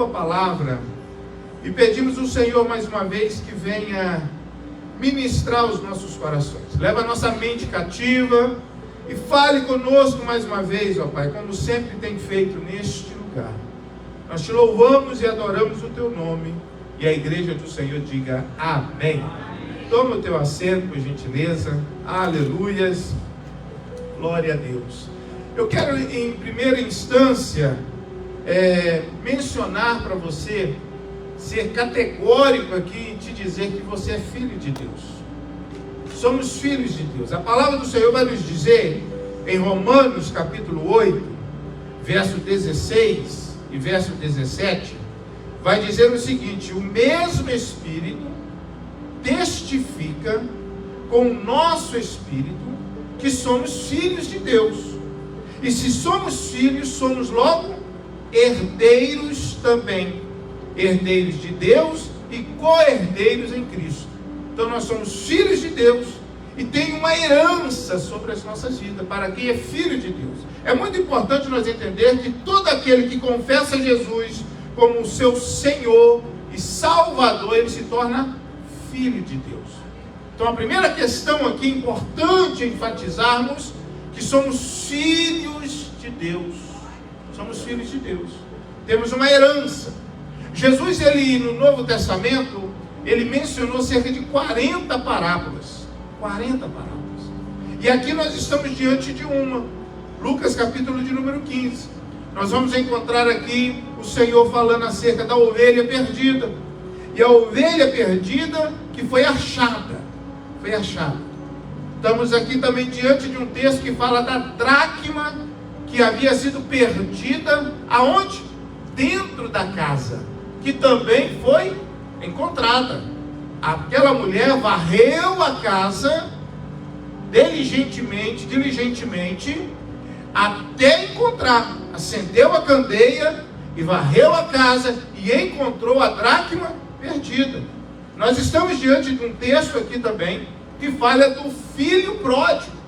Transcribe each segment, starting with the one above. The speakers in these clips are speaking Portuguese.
tua palavra e pedimos ao Senhor mais uma vez que venha ministrar os nossos corações. Leva a nossa mente cativa e fale conosco mais uma vez, ó Pai, como sempre tem feito neste lugar. Nós te louvamos e adoramos o teu nome, e a igreja do Senhor diga amém. Toma o teu assento, por gentileza. Aleluias. Glória a Deus. Eu quero, em primeira instância, mencionar para você, ser categórico aqui e te dizer que você é filho de Deus. Somos filhos de Deus. A palavra do Senhor vai nos dizer, em Romanos capítulo 8, verso 16 e verso 17, vai dizer o seguinte: o mesmo Espírito testifica com o nosso Espírito que somos filhos de Deus. E se somos filhos, somos logo herdeiros também. Herdeiros de Deus e co-herdeiros em Cristo. Então nós somos filhos de Deus e tem uma herança sobre as nossas vidas, para quem é filho de Deus. É muito importante nós entender que todo aquele que confessa Jesus como o seu Senhor e Salvador, ele se torna filho de Deus. Então a primeira questão aqui, importante enfatizarmos, que somos filhos de Deus. Somos filhos de Deus. Temos uma herança. Jesus, ele no Novo Testamento, ele mencionou cerca de 40 parábolas. 40 parábolas. E aqui nós estamos diante de uma. Lucas capítulo de número 15. Nós vamos encontrar aqui o Senhor falando acerca da ovelha perdida. E a ovelha perdida que foi achada. Foi achada. Estamos aqui também diante de um texto que fala da dracma que havia sido perdida. Aonde? Dentro da casa, que também foi encontrada. Aquela mulher varreu a casa diligentemente, até encontrar. Acendeu a candeia e varreu a casa e encontrou a dracma perdida. Nós estamos diante de um texto aqui também que fala do filho pródigo,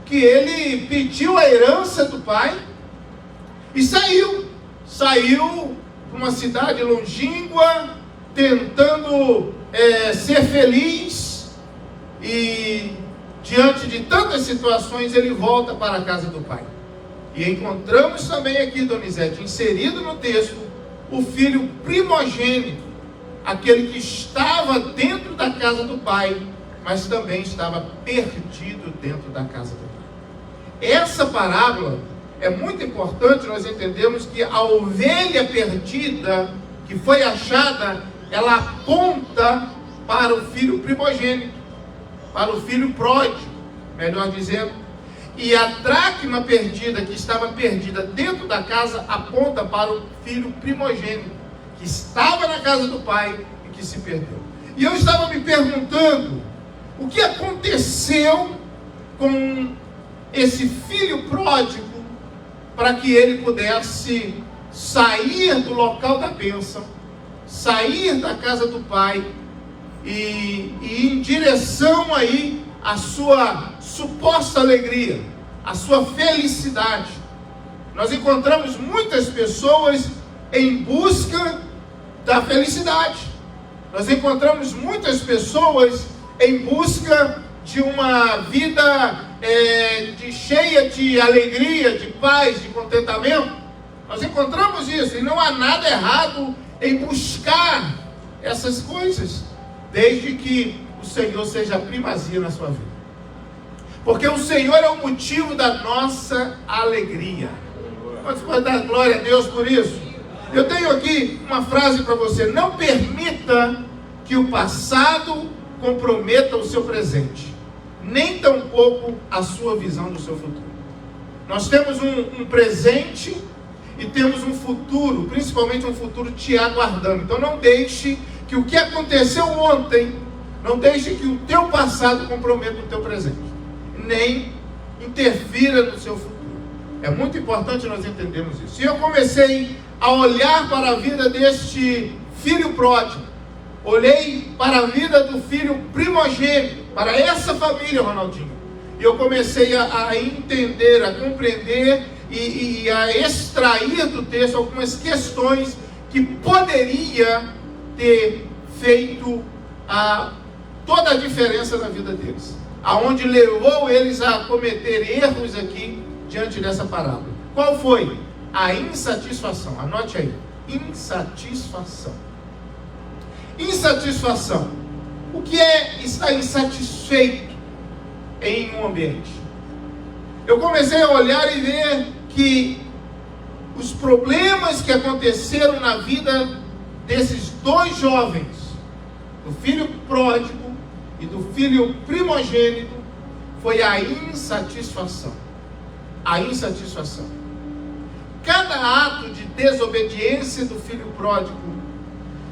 que ele pediu a herança do pai e saiu para uma cidade longínqua, tentando ser feliz, e diante de tantas situações ele volta para a casa do pai. E encontramos também aqui, Donizete, inserido no texto, o filho primogênito, aquele que estava dentro da casa do pai, mas também estava perdido dentro da casa do pai. Essa parábola é muito importante nós entendermos que a ovelha perdida que foi achada, ela aponta para o filho primogênito, para o filho pródigo, melhor dizendo. E a dracma perdida, que estava perdida dentro da casa, aponta para o filho primogênito, que estava na casa do pai e que se perdeu. E eu estava me perguntando, o que aconteceu com esse filho pródigo, para que ele pudesse sair do local da bênção, sair da casa do pai e ir em direção aí à sua suposta alegria, à sua felicidade. Nós encontramos muitas pessoas em busca da felicidade. Nós encontramos muitas pessoas em busca de uma vida cheia de alegria, de paz, de contentamento. Nós encontramos isso, e não há nada errado em buscar essas coisas, desde que o Senhor seja a primazia na sua vida. Porque o Senhor é o motivo da nossa alegria. Pode dar glória a Deus por isso? Eu tenho aqui uma frase para você: não permita que o passado comprometa o seu presente, nem tampouco a sua visão do seu futuro. Nós temos um presente e temos um futuro, principalmente um futuro te aguardando. Então não deixe que o que aconteceu ontem, não deixe que o teu passado comprometa o teu presente, nem interfira no seu futuro. É muito importante nós entendermos isso. E eu comecei a olhar para a vida deste filho pródigo, olhei para a vida do filho primogênito, para essa família, Ronaldinho, e eu comecei a entender, a compreender e a extrair do texto algumas questões que poderia ter feito toda a diferença na vida deles, aonde levou eles a cometer erros aqui diante dessa parábola. Qual foi? A insatisfação. Anote aí, insatisfação. Insatisfação. O que é estar insatisfeito em um ambiente? Eu comecei a olhar e ver que os problemas que aconteceram na vida desses dois jovens, do filho pródigo e do filho primogênito, foi a insatisfação. A insatisfação. Cada ato de desobediência do filho pródigo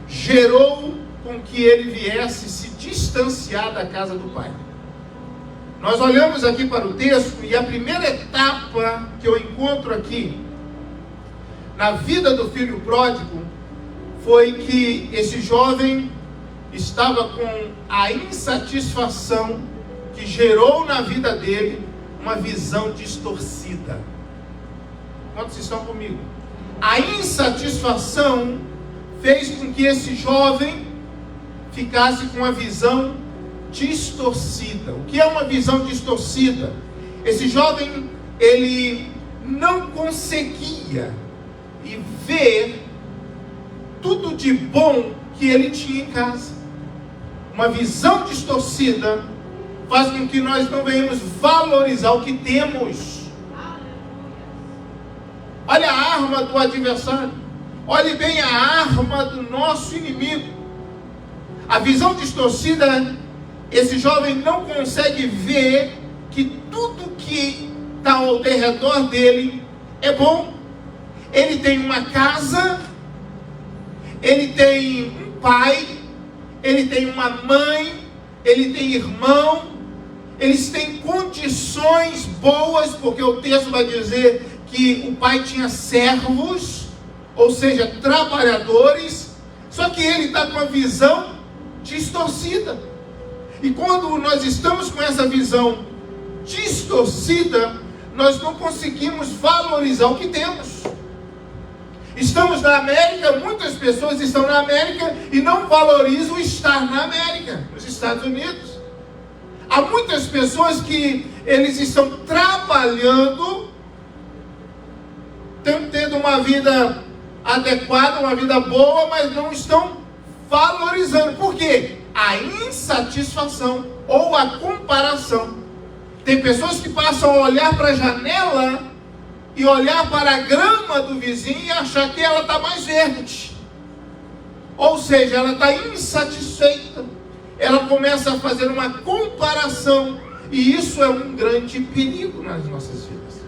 gerou com que ele viesse se distanciar da casa do pai. Nós olhamos aqui para o texto e a primeira etapa que eu encontro aqui na vida do filho pródigo foi que esse jovem estava com a insatisfação que gerou na vida dele uma visão distorcida. Quantos estão comigo? A insatisfação fez com que esse jovem ficasse com uma visão distorcida. O que é uma visão distorcida? Esse jovem, ele não conseguia ver tudo de bom que ele tinha em casa. Uma visão distorcida faz com que nós não venhamos valorizar o que temos. Olha a arma do adversário. Olhe bem a arma do nosso inimigo. A visão distorcida, esse jovem não consegue ver que tudo que está ao redor dele é bom. Ele tem uma casa, ele tem um pai, ele tem uma mãe, ele tem irmão, eles têm condições boas, porque o texto vai dizer que o pai tinha servos, ou seja, trabalhadores, só que ele está com a visão distorcida. E quando nós estamos com essa visão distorcida, nós não conseguimos valorizar o que temos. Estamos na América, muitas pessoas estão na América e não valorizam estar na América, nos Estados Unidos. Há muitas pessoas que eles estão trabalhando, tendo uma vida adequada, uma vida boa, mas não estão valorizando. Por quê? A insatisfação ou a comparação. Tem pessoas que passam a olhar para a janela e olhar para a grama do vizinho e achar que ela está mais verde. Ou seja, ela está insatisfeita. Ela começa a fazer uma comparação. E isso é um grande perigo nas nossas vidas.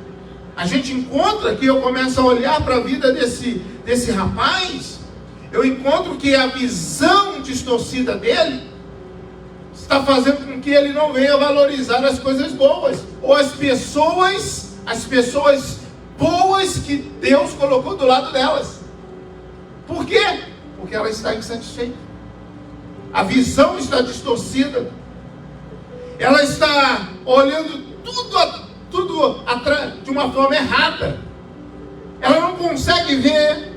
A gente encontra que eu começo a olhar para a vida desse rapaz, eu encontro que a visão distorcida dele está fazendo com que ele não venha valorizar as coisas boas, ou as pessoas boas que Deus colocou do lado delas. Por quê? Porque ela está insatisfeita. A visão está distorcida. Ela está olhando tudo de uma forma errada. Ela não consegue ver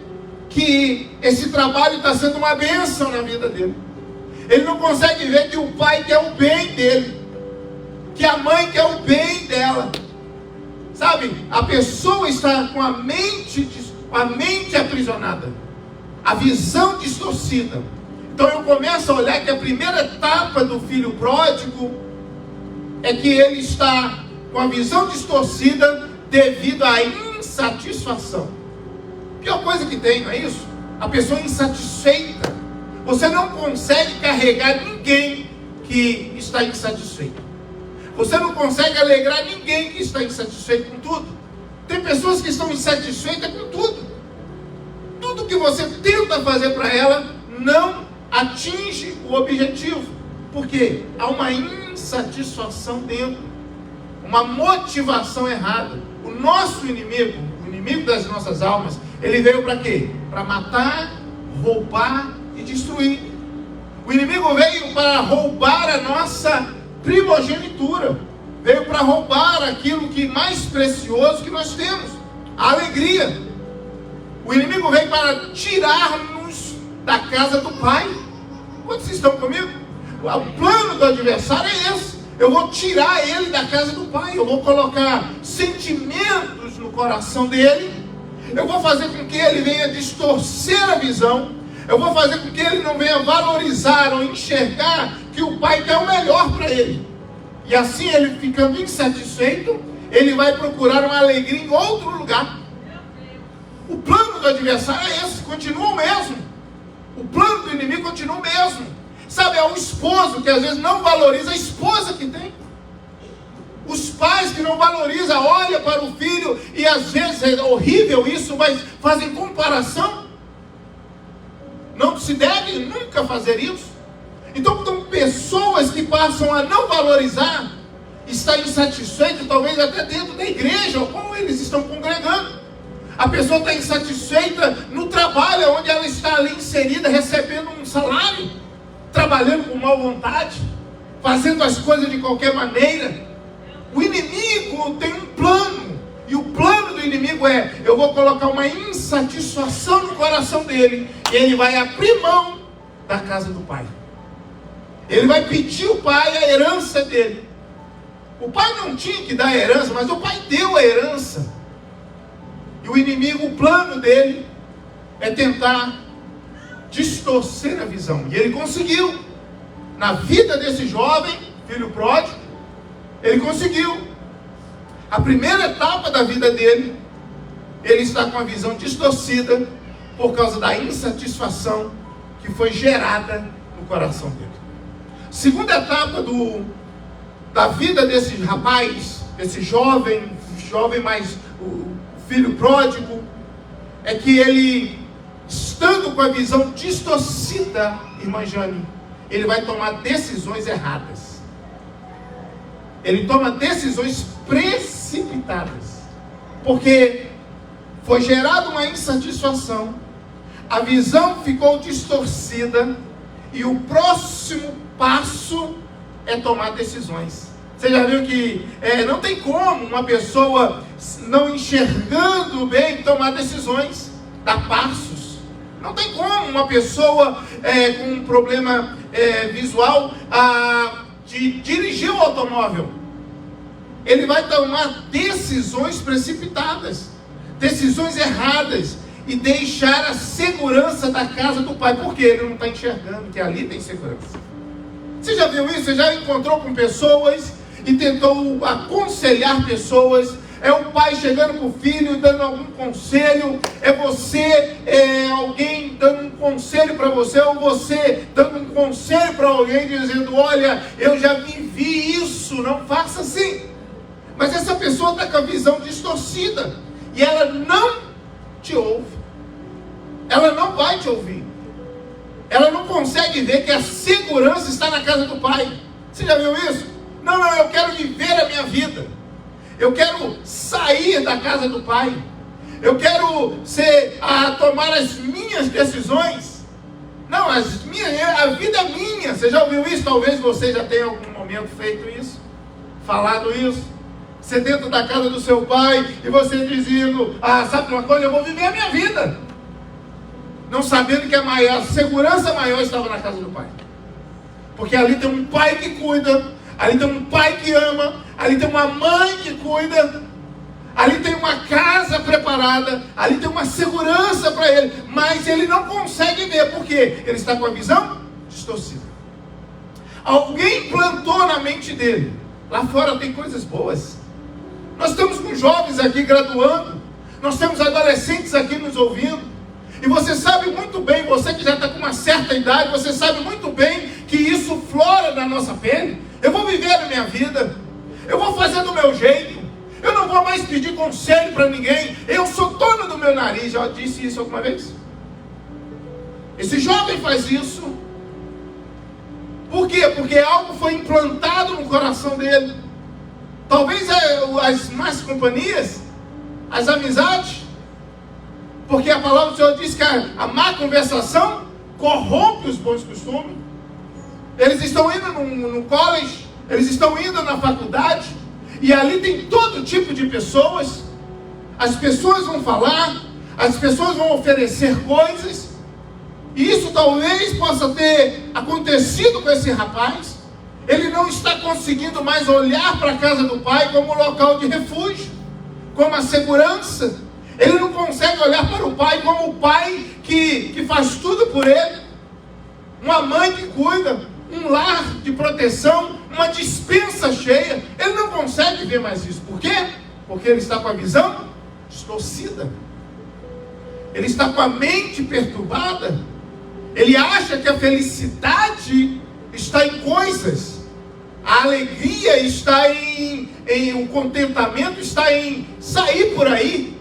que esse trabalho está sendo uma bênção na vida dele. Ele não consegue ver que o pai quer o bem dele, que a mãe quer o bem dela. Sabe, a pessoa está com a mente aprisionada, a visão distorcida. Então eu começo a olhar que a primeira etapa do filho pródigo é que ele está com a visão distorcida devido à insatisfação. A pior coisa que tem, não é isso? A pessoa insatisfeita. Você não consegue carregar ninguém que está insatisfeito. Você não consegue alegrar ninguém que está insatisfeito com tudo. Tem pessoas que estão insatisfeitas com tudo. Tudo que você tenta fazer para ela não atinge o objetivo. Por quê? Há uma insatisfação dentro, uma motivação errada. O nosso inimigo, o inimigo das nossas almas, ele veio para quê? Para matar, roubar e destruir. O inimigo veio para roubar a nossa primogenitura, veio para roubar aquilo que mais precioso que nós temos, a alegria. O inimigo veio para tirar da casa do pai. Quantos estão comigo? O plano do adversário é esse. Eu vou tirar ele da casa do pai. Eu vou colocar sentimentos no coração dele. Eu vou fazer com que ele venha distorcer a visão. Eu vou fazer com que ele não venha valorizar ou enxergar que o pai quer o melhor para ele. E assim, ele ficando insatisfeito, ele vai procurar uma alegria em outro lugar. O plano do adversário é esse, continua o mesmo. O plano do inimigo continua o mesmo. Sabe, é o esposo que às vezes não valoriza a esposa que tem. Os pais que não valorizam, olham para o filho e às vezes é horrível isso, mas fazem comparação. Não se deve nunca fazer isso. Então, pessoas que passam a não valorizar, estar insatisfeito, talvez até dentro da igreja, ou como eles estão congregando. A pessoa está insatisfeita no trabalho, onde ela está ali inserida, recebendo um salário, trabalhando com má vontade, fazendo as coisas de qualquer maneira. O inimigo tem um plano, e o plano do inimigo é: eu vou colocar uma insatisfação no coração dele, e ele vai abrir mão da casa do pai. Ele vai pedir ao pai a herança dele. O pai não tinha que dar a herança, mas o pai deu a herança. E o inimigo, o plano dele é tentar distorcer a visão. E ele conseguiu. Na vida desse jovem, filho pródigo, ele conseguiu. A primeira etapa da vida dele, ele está com a visão distorcida por causa da insatisfação que foi gerada no coração dele. Segunda etapa da vida desse rapaz, desse jovem mais o filho pródigo, é que ele, estando com a visão distorcida, irmã Jane, ele vai tomar decisões erradas. Ele toma decisões precipitadas, porque foi gerada uma insatisfação, a visão ficou distorcida, e o próximo passo é tomar decisões. Você já viu que não tem como uma pessoa não enxergando bem tomar decisões, dar passos. Não tem como uma pessoa com um problema visual de dirigir o automóvel. Ele vai tomar decisões precipitadas, decisões erradas, e deixar a segurança da casa do pai, porque ele não está enxergando que ali tem segurança. Você já viu isso? Você já encontrou com pessoas e tentou aconselhar pessoas? É o pai chegando para o filho, dando algum conselho, é você, alguém dando um conselho para você, ou você dando um conselho para alguém, dizendo: olha, eu já vivi isso, não faça assim. Mas essa pessoa está com a visão distorcida, e ela não te ouve. Ela não vai te ouvir. Ela não consegue ver que a segurança está na casa do pai. Você já viu isso? Não, eu quero viver a minha vida. Eu quero sair da casa do pai. Eu quero tomar as minhas decisões. Não, a vida é minha. Você já ouviu isso? Talvez você já tenha em algum momento feito isso, falado isso. Você dentro da casa do seu pai, e você dizendo: sabe uma coisa, eu vou viver a minha vida. Não sabendo que a segurança maior estava na casa do pai. Porque ali tem um pai que cuida, ali tem um pai que ama, ali tem uma mãe que cuida, ali tem uma casa preparada, ali tem uma segurança para ele, mas ele não consegue ver, porque ele está com a visão distorcida. Alguém plantou na mente dele: lá fora tem coisas boas. Nós estamos com jovens aqui graduando, nós temos adolescentes aqui nos ouvindo, e você sabe muito bem, você que já está com uma certa idade, você sabe muito bem que isso flora na nossa pele. Eu vou viver a minha vida, eu vou fazer do meu jeito, eu não vou mais pedir conselho para ninguém, eu sou dono do meu nariz. Já disse isso alguma vez? Esse jovem faz isso. Por quê? Porque algo foi implantado no coração dele. Talvez as más companhias, as amizades, porque a palavra do Senhor diz que a má conversação corrompe os bons costumes. Eles estão indo no college, eles estão indo na faculdade, e ali tem todo tipo de pessoas. As pessoas vão falar, as pessoas vão oferecer coisas, E isso talvez possa ter acontecido com esse rapaz. Ele não está conseguindo mais olhar para a casa do pai como local de refúgio, como a segurança. Ele não consegue olhar para o pai como o pai que faz tudo por ele. Uma mãe que cuida, um lar de proteção, uma despensa cheia. Ele não consegue ver mais isso. Por quê? Porque ele está com a visão distorcida. Ele está com a mente perturbada. Ele acha que a felicidade está em coisas. A alegria está o contentamento está em sair por aí,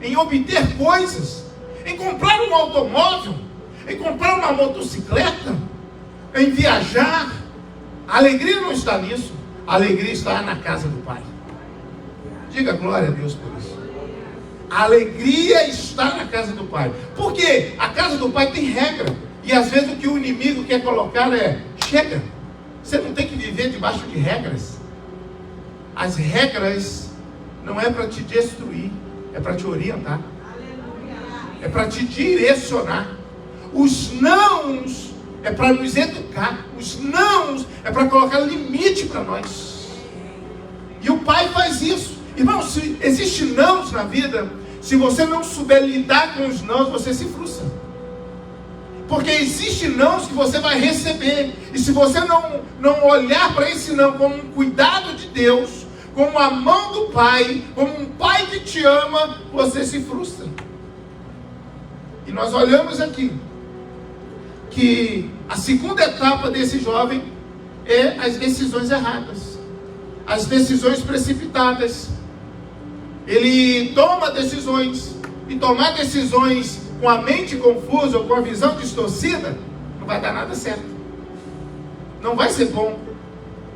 em obter coisas, em comprar um automóvel, em comprar uma motocicleta, em viajar. A alegria não está nisso. A alegria está na casa do Pai. Diga glória a Deus por isso. A alegria está na casa do Pai. Porque a casa do Pai tem regra. E às vezes o que o inimigo quer colocar é: chega, você não tem que viver debaixo de regras. As regras não é para te destruir, é para te orientar, é para te direcionar. Os nãos é para nos educar. Os nãos é para colocar limite para nós. E o Pai faz isso. Irmão, se existe nãos na vida, se você não souber lidar com os nãos, você se frustra. Porque existe nãos que você vai receber. E se você não olhar para esse não como um cuidado de Deus, como a mão do Pai, como um Pai que te ama, você se frustra. E nós olhamos aqui que a segunda etapa desse jovem é as decisões erradas, as decisões precipitadas. Ele toma decisões, e tomar decisões com a mente confusa ou com a visão distorcida não vai dar nada certo, não vai ser bom,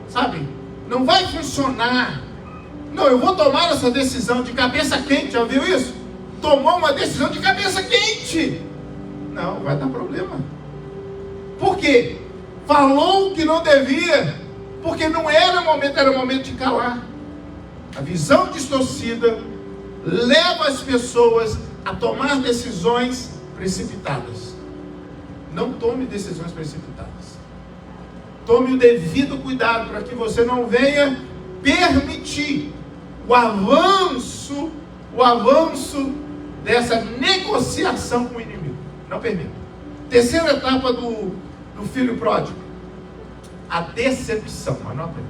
sabe? Não vai funcionar. Não, eu vou tomar essa decisão de cabeça quente. Já viu isso? Tomou uma decisão de cabeça quente. Não, vai dar problema. Por quê? Falou que não devia, porque não era momento, era momento de calar. A visão distorcida leva as pessoas a tomar decisões precipitadas. Não tome decisões precipitadas. Tome o devido cuidado para que você não venha permitir o avanço dessa negociação com o inimigo. Não permita. Terceira etapa do filho pródigo: a decepção. Anota aí.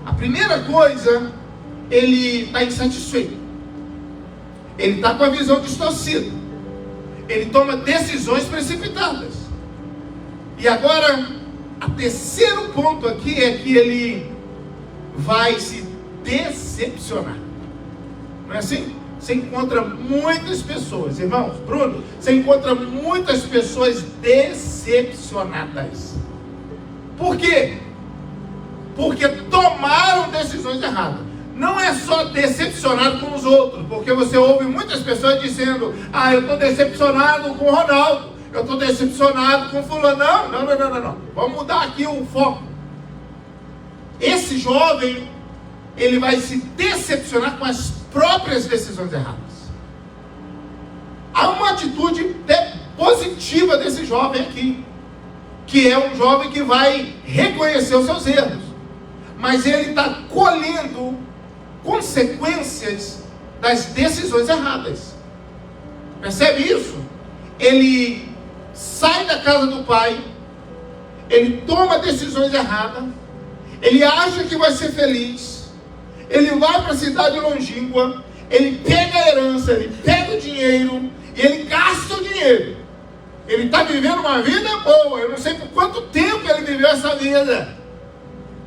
A primeira coisa, ele está insatisfeito. Ele está com a visão distorcida. Ele toma decisões precipitadas. E agora, o terceiro ponto aqui é que ele vai se decepcionar. Não é assim? Você encontra muitas pessoas, irmãos, Bruno, você encontra muitas pessoas decepcionadas. Por quê? Porque tomaram decisões erradas. Não é só decepcionado com os outros, porque você ouve muitas pessoas dizendo: ah, eu estou decepcionado com o Ronaldo, eu estou decepcionado com fulano. Não. Vamos mudar aqui o foco. Esse jovem, ele vai se decepcionar com as próprias decisões erradas. Há uma atitude até positiva desse jovem aqui, que é um jovem que vai reconhecer os seus erros, mas ele está colhendo consequências das decisões erradas. Percebe isso? Ele sai da casa do pai, ele toma decisões erradas, ele acha que vai ser feliz, ele vai para a cidade longínqua, ele pega a herança, ele pega o dinheiro e ele gasta o dinheiro. Ele está vivendo uma vida boa. Eu não sei por quanto tempo ele viveu essa vida.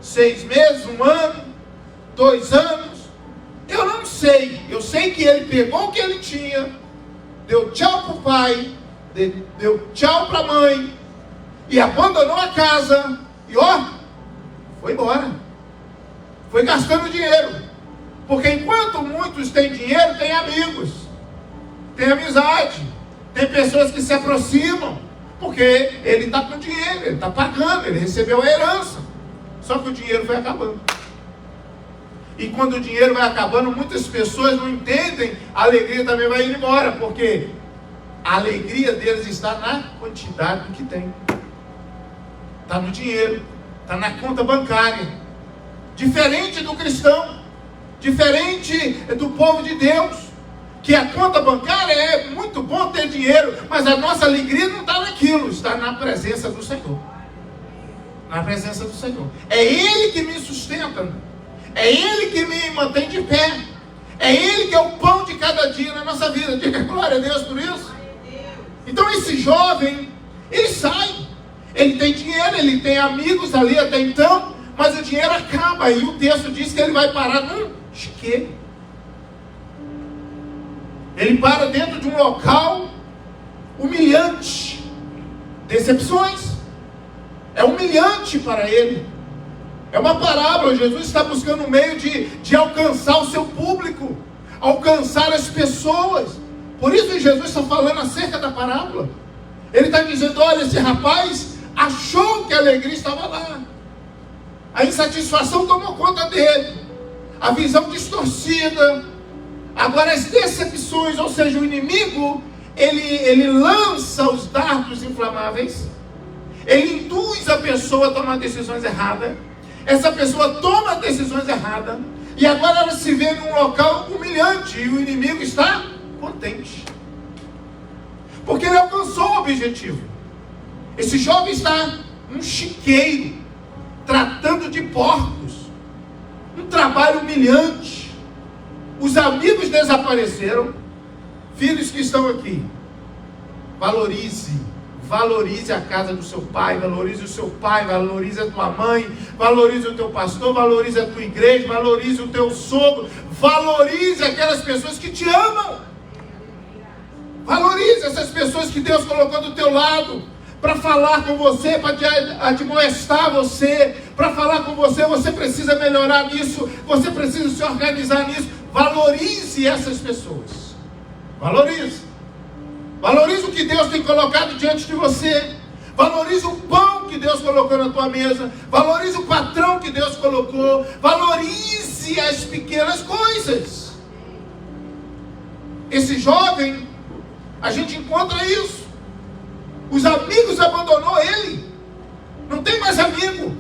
6 meses, 1 ano, 2 anos. Eu não sei. Eu sei que ele pegou o que ele tinha, deu tchau para o pai, deu tchau para a mãe, e abandonou a casa, e foi embora. Foi gastando dinheiro. Porque enquanto muitos têm dinheiro, tem amigos, tem amizade, tem pessoas que se aproximam, porque ele está com dinheiro, ele está pagando, ele recebeu a herança. Só que o dinheiro foi acabando. E quando o dinheiro vai acabando, muitas pessoas não entendem, a alegria também vai indo embora, porque A alegria deles está na quantidade do que tem. Está no dinheiro, está na conta bancária. Diferente do cristão, diferente do povo de Deus, que a conta bancária é muito bom ter dinheiro, mas a nossa alegria não está naquilo, está na presença do Senhor. Na presença do Senhor. É Ele que me sustenta, é Ele que me mantém de pé, é Ele que é o pão de cada dia na nossa vida. Diga glória a Deus por isso. Então esse jovem, ele sai, ele tem dinheiro, ele tem amigos ali até então, mas o dinheiro acaba, e o texto diz que ele vai parar num chiqueiro. Ele para dentro de um local humilhante, decepções, é humilhante para ele. É uma parábola. Jesus está buscando um meio de alcançar o seu público, alcançar as pessoas. Por isso Jesus está falando acerca da parábola. Ele está dizendo, olha, esse rapaz achou que a alegria estava lá, a insatisfação tomou conta dele, a visão distorcida, agora as decepções, ou seja, o inimigo, ele lança os dardos inflamáveis, ele induz a pessoa a tomar decisões erradas, essa pessoa toma decisões erradas, e agora ela se vê num local humilhante, e o inimigo está contente, porque ele alcançou o objetivo. Esse jovem está num chiqueiro, tratando de porcos, um trabalho humilhante. Os amigos desapareceram. Filhos que estão aqui, valorize a casa do seu pai, valorize o seu pai, valorize a tua mãe, valorize o teu pastor, valorize a tua igreja, valorize o teu sogro, valorize aquelas pessoas que te amam. Valorize essas pessoas que Deus colocou do teu lado, para falar com você, para admoestar você, para falar com você, você precisa melhorar nisso, você precisa se organizar nisso. Valorize essas pessoas. Valorize. Valorize o que Deus tem colocado diante de você. Valorize o pão que Deus colocou na tua mesa. Valorize o patrão que Deus colocou. Valorize as pequenas coisas. Esse jovem, a gente encontra isso. Os amigos abandonou ele. Não tem mais amigo.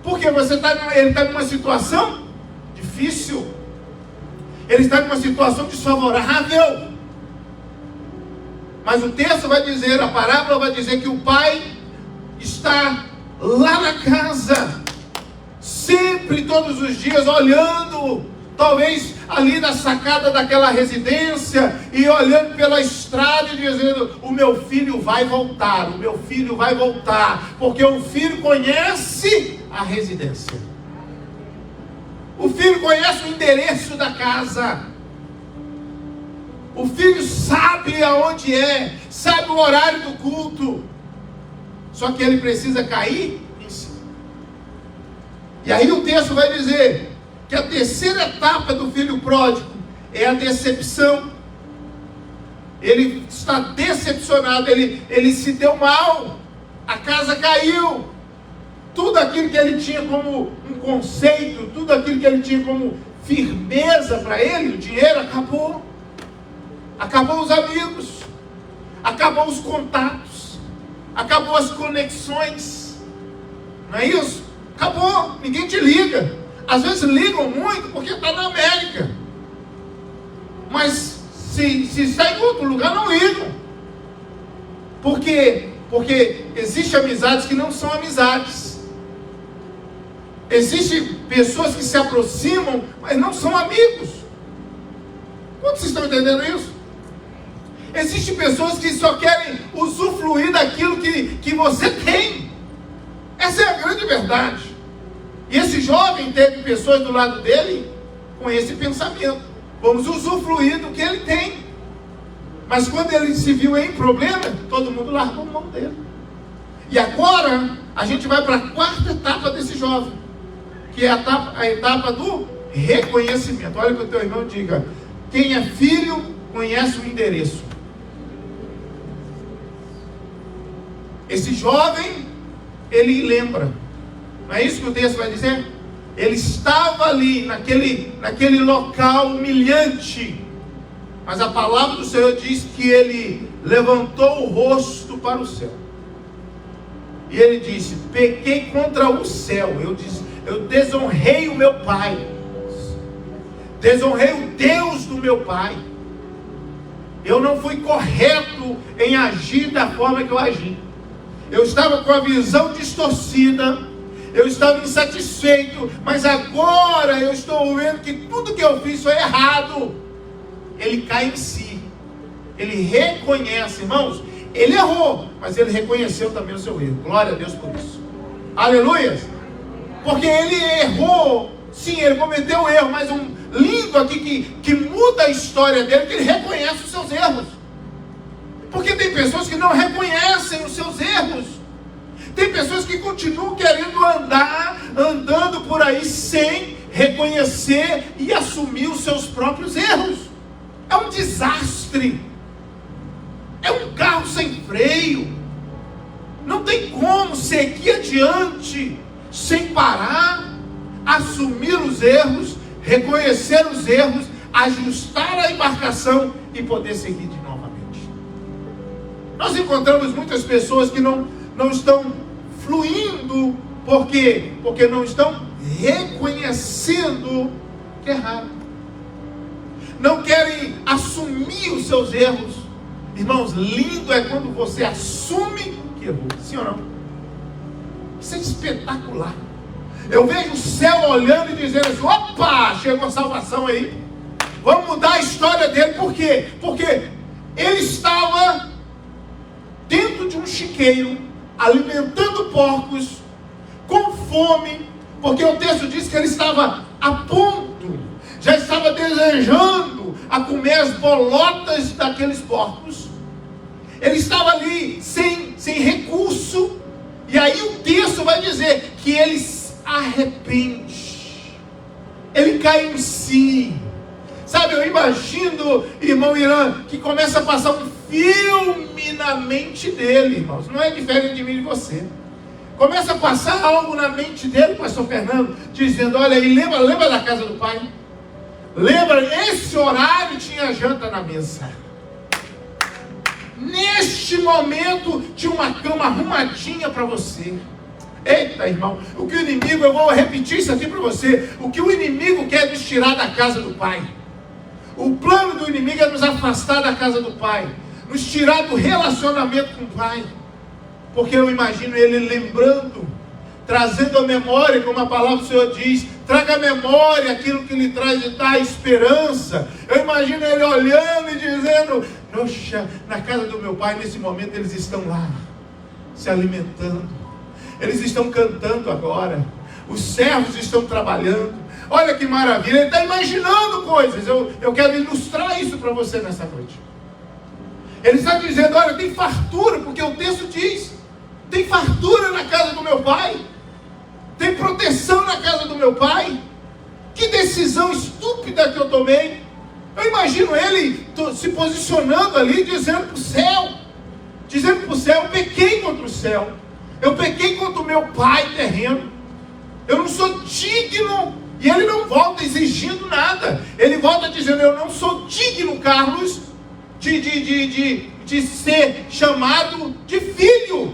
Porque ele está numa situação difícil. Ele está numa situação desfavorável. Mas o texto vai dizer, a parábola vai dizer que o pai está lá na casa, sempre, todos os dias, olhando, talvez ali na sacada daquela residência, e olhando pela estrada e dizendo, o meu filho vai voltar, o meu filho vai voltar, porque o filho conhece a residência. O filho conhece o endereço da casa. O filho sabe aonde é, sabe o horário do culto. Só que ele precisa cair em si. E aí o texto vai dizer que a terceira etapa do filho pródigo é a decepção. Ele está decepcionado, ele se deu mal, a casa caiu. Tudo aquilo que ele tinha como um conceito, tudo aquilo que ele tinha como firmeza para ele, o dinheiro acabou. Acabou os amigos, acabou os contatos, acabou as conexões, não é isso? Acabou, ninguém te liga. Às vezes ligam muito porque está na América, mas se está em outro lugar não ligam. Por quê? Porque existem amizades que não são amizades. Existem pessoas que se aproximam, mas não são amigos. Quantos estão entendendo isso? Existem pessoas que só querem usufruir daquilo que você tem. Essa é a grande verdade. E esse jovem teve pessoas do lado dele com esse pensamento. Vamos usufruir do que ele tem. Mas quando ele se viu em problema, todo mundo largou a mão dele. E agora a gente vai para a quarta etapa desse jovem, que é a etapa do reconhecimento. Olha para o teu irmão e diga: quem é filho conhece o endereço. Esse jovem, ele lembra. Não é isso que o texto vai dizer? Ele estava ali, naquele local humilhante. Mas a palavra do Senhor diz que ele levantou o rosto para o céu. E ele disse: pequei contra o céu, eu desonrei o meu pai, desonrei o Deus do meu pai. Eu não fui correto em agir da forma que eu agi. Eu estava com a visão distorcida, eu estava insatisfeito, mas agora eu estou vendo que tudo que eu fiz foi errado. Ele cai em si, ele reconhece, irmãos, ele errou, mas ele reconheceu também o seu erro. Glória a Deus por isso. Aleluia. Porque ele errou, sim, ele cometeu erro, mas um lindo aqui que muda a história dele, que ele reconhece os seus erros. Porque tem pessoas que não reconhecem os seus erros. Tem pessoas que continuam querendo andando por aí sem reconhecer e assumir os seus próprios erros. É um desastre. É um carro sem freio. Não tem como seguir adiante sem parar, assumir os erros, reconhecer os erros, ajustar a embarcação e poder seguir de novamente. Nós encontramos muitas pessoas que não estão fluindo. Por quê? Porque não estão reconhecendo que erraram. Não querem assumir os seus erros. Irmãos, lindo é quando você assume que errou. Sim ou não? Isso é espetacular. Eu vejo o céu olhando e dizendo assim: opa, chegou a salvação aí. Vamos mudar a história dele. Por quê? Porque ele estava dentro de um chiqueiro, alimentando porcos, com fome, porque o texto diz que ele estava a ponto, já estava desejando a comer as bolotas daqueles porcos. Ele estava ali sem recurso, e aí o texto vai dizer que ele se arrepende, ele cai em si. Sabe, eu imagino, irmão Irã, que começa a passar um filme na mente dele, irmãos. Não é diferente de mim e de você. Começa a passar algo na mente dele, pastor Fernando, dizendo: olha aí, lembra da casa do pai? Lembra, esse horário tinha janta na mesa. Neste momento tinha uma cama arrumadinha para você. Eita, irmão, o que o inimigo, eu vou repetir isso aqui para você, o que o inimigo quer nos tirar da casa do pai. O plano do inimigo é nos afastar da casa do pai, nos tirar do relacionamento com o pai. Porque eu imagino ele lembrando, trazendo a memória, como a palavra do Senhor diz, traga a memória aquilo que lhe traz e dá esperança. Eu imagino ele olhando e dizendo: poxa, na casa do meu pai, nesse momento eles estão lá, se alimentando, eles estão cantando agora, os servos estão trabalhando. Olha que maravilha, ele está imaginando coisas. Eu quero ilustrar isso para você nessa noite. Ele está dizendo: olha, tem fartura, porque o texto diz, tem fartura na casa do meu pai, tem proteção na casa do meu pai. Que decisão estúpida que eu tomei. Eu imagino ele se posicionando ali, dizendo para o céu, eu pequei contra o céu, eu pequei contra o meu pai terreno, eu não sou digno. E ele não volta exigindo nada, ele volta dizendo: eu não sou digno, Carlos, de ser chamado de filho,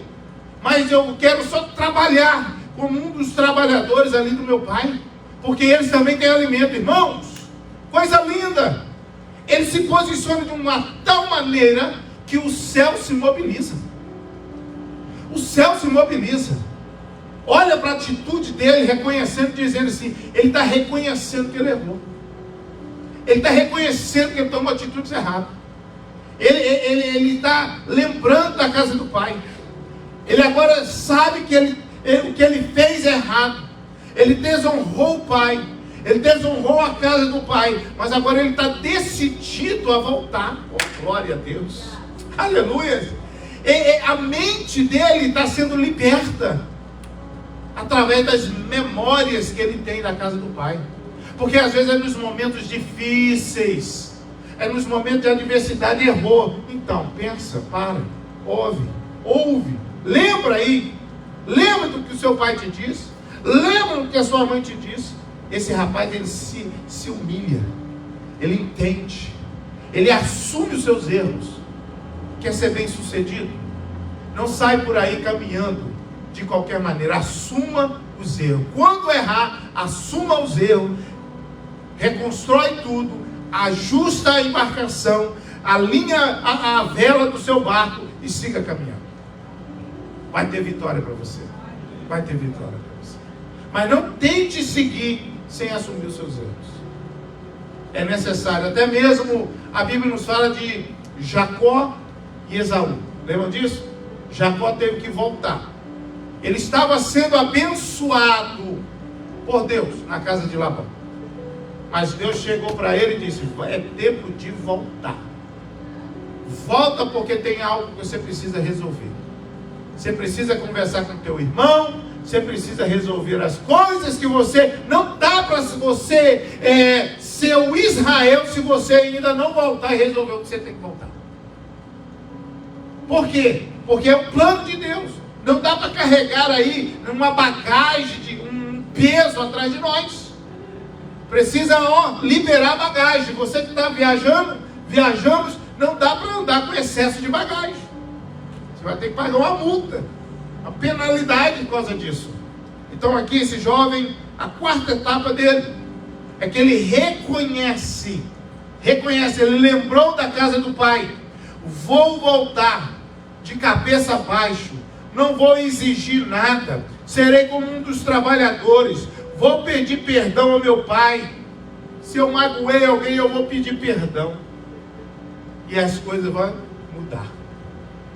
mas eu quero só trabalhar como um dos trabalhadores ali do meu pai, porque eles também têm alimento. Irmãos, coisa linda. Ele se posiciona de uma tal maneira que o céu se mobiliza. O céu se mobiliza. Olha para a atitude dele, reconhecendo, dizendo assim, ele está reconhecendo que ele errou. Ele está reconhecendo que ele tomou atitudes erradas. Ele está lembrando da casa do pai. Ele agora sabe que o que ele fez é errado. Ele desonrou o pai. Ele desonrou a casa do pai. Mas agora ele está decidido a voltar. Oh, glória a Deus. Aleluia. A mente dele está sendo liberta através das memórias que ele tem da casa do pai. Porque às vezes é nos momentos difíceis, é nos momentos de adversidade, errou. Então, pensa, para, ouve, lembra aí, lembra do que o seu pai te disse, lembra do que a sua mãe te disse. Esse rapaz, ele se humilha, ele entende, ele assume os seus erros. Quer ser bem sucedido? Não sai por aí caminhando de qualquer maneira. Assuma os erros. Quando errar, assuma os erros. Reconstrói tudo. Ajusta a embarcação. Alinha a vela do seu barco e siga caminhando. Vai ter vitória para você. Vai ter vitória para você. Mas não tente seguir sem assumir os seus erros. É necessário. Até mesmo a Bíblia nos fala de Jacó e Esaú. Lembram disso? Jacó teve que voltar. Ele estava sendo abençoado por Deus na casa de Labão. Mas Deus chegou para ele e disse: é tempo de voltar. Volta, porque tem algo que você precisa resolver. Você precisa conversar com teu irmão. Você precisa resolver as coisas que você... Não dá para você ser o Israel se você ainda não voltar e resolver o que você tem que voltar. Por quê? Porque é o plano de Deus. Não dá para carregar aí uma bagagem, um peso atrás de nós. Precisa liberar a bagagem. Você que está viajamos, não dá para andar com excesso de bagagem. Você vai ter que pagar uma multa, uma penalidade por causa disso. Então aqui esse jovem, a quarta etapa dele é que ele reconhece, ele lembrou da casa do pai. Vou voltar de cabeça abaixo, não vou exigir nada, serei como um dos trabalhadores, vou pedir perdão ao meu pai. Se eu magoei alguém, eu vou pedir perdão. E as coisas vão mudar.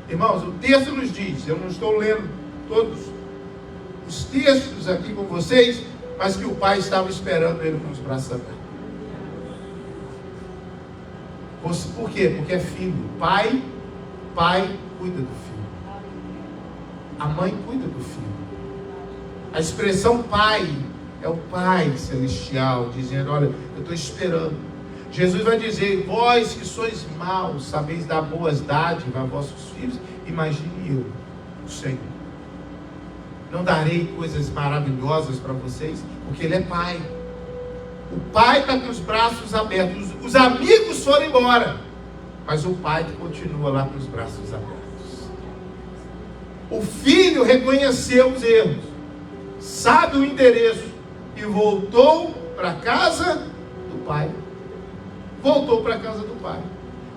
Irmãos, o texto nos diz, eu não estou lendo todos os textos aqui com vocês, mas que o pai estava esperando ele com os braços abertos. Por quê? Porque é filho. Pai cuida do filho. A mãe cuida do filho. A expressão pai é o Pai Celestial dizendo: olha, eu estou esperando. Jesus vai dizer: vós que sois maus, sabeis dar boas dádivas a vossos filhos. Imagine eu, o Senhor. Não darei coisas maravilhosas para vocês, porque Ele é Pai. O Pai está com os braços abertos. Os amigos foram embora, mas o Pai continua lá com os braços abertos. O filho reconheceu os erros, sabe o endereço e voltou para a casa do Pai. Voltou para a casa do Pai.